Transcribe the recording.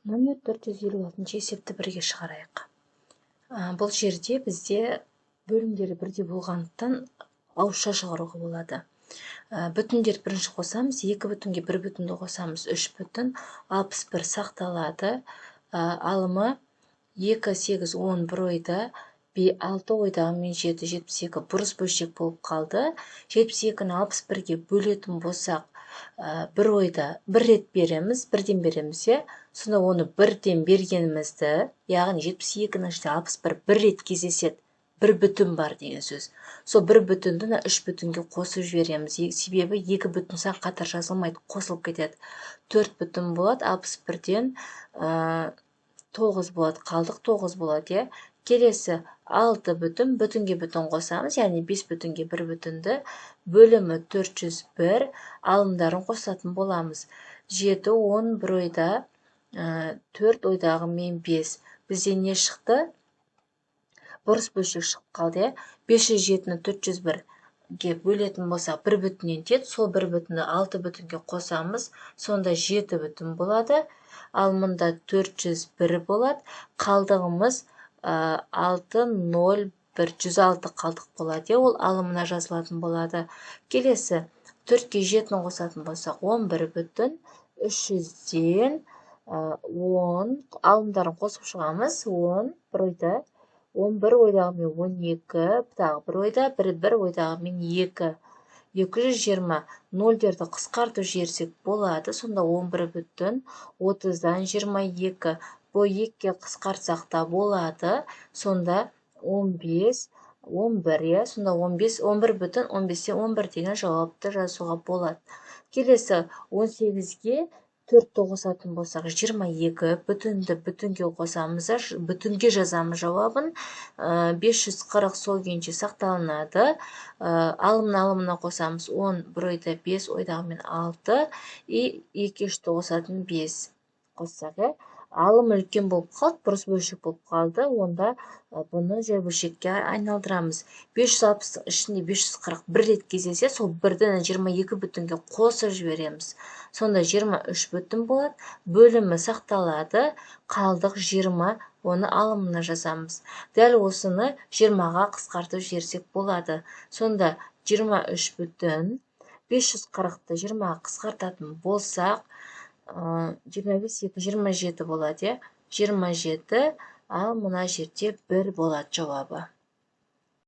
Номер 456 есепті бірге шығарайық. Бұл жерде бізде бөлімдері бірдей болғандықтан ауызша шығаруға болады. Бүтіндер бірінші қосамыз, 2 бүтінге 1 бүтінді қосамыз, 3 бүтін, 61 сақталады. Алымы 2, 8, 10 бір ойда, 6 ойдағы мен 7, 72 бұрыс бөлшек болып қалды. 72-ні 61-ге бөлетін болсақ, бір ойда бір рет береміз, бірден береміз, сонда оны бірден бергенімізді, яғни 72-нің ішінде 61 бір рет кездеседі, бір бүтін бар деген сөз. Сол бір бүтінді 3 бүтінге қосып жібереміз, себебі 2 бүтін сан қатар жазылмайды, қосылып кетеді. 4 бүтін болады, 61-ден 9 болады, қалдық 9 болады. Келесі 6 бүтін, бүтінге бүтін қосамыз, яғни 5 бүтінге 1 бүтінді, бөлімі 401, алымдарын қосатын боламыз. 7, 10 бір ойда, 4 ойдағы мен 5. Бізде не шықты? Бұрыс бөлшек шығып қалды. 507-ні 401-ге бөлетін болса, 1 бүтіннен тет, сол 1 бүтінді 6 бүтінге қосамыз, сонда 7 бүтін болады. Ал мұнда 401 болады. Қалдығымыз 6, 0, 1, 106 қалдық болады. Ол алымына жазылатын болады. Келесі 4-ке 7-ні қосатын болсақ, 11 бүтін, 300-ден 10, алымдарын қосып шығамыз, 10 бір ойда, 11 ойдағы мен 12, тағы бір ойда, 1 ойдағы мен 2, 220, 0-дерді қысқартып жіберсек болады, сонда 11 бүтін, 30-дан 22, бұл 2-ге қысқартсақ та болады, сонда 15, 11, сонда 15, 11 бүтін, 15-тен 11 деген жауапты жазуға болады. Келесі 18-ге 4-ті қосатын болсақ, 22 бүтінді бүтінге қосамыз, бүтінге жазамыз жауабын, 540 сол күйінше сақталынады. Алымына қосамыз, 10 бір ойда 5, ойдағы мен 6, и 2-3-ті қосатын 5 қоссақ. Алым үлкен болып қалды, бұрыс бөлшек болып қалды, онда бұны жай бөлшекке айналдырамыз. 560 ішінде 540 бір рет кездессе, сол бірден 22 бүтінге қосып жібереміз. Сонда 23 бүтін болады, бөлімі сақталады, қалдық 20, оны алымына жазамыз. Дәл осыны 20-ға қысқартып жіберсек болады. Сонда 23 бүтін, 540-ты 20-ға қысқартатын болсақ, 25, 27 болады. 27, ал мына жерде 1 болады жауабы.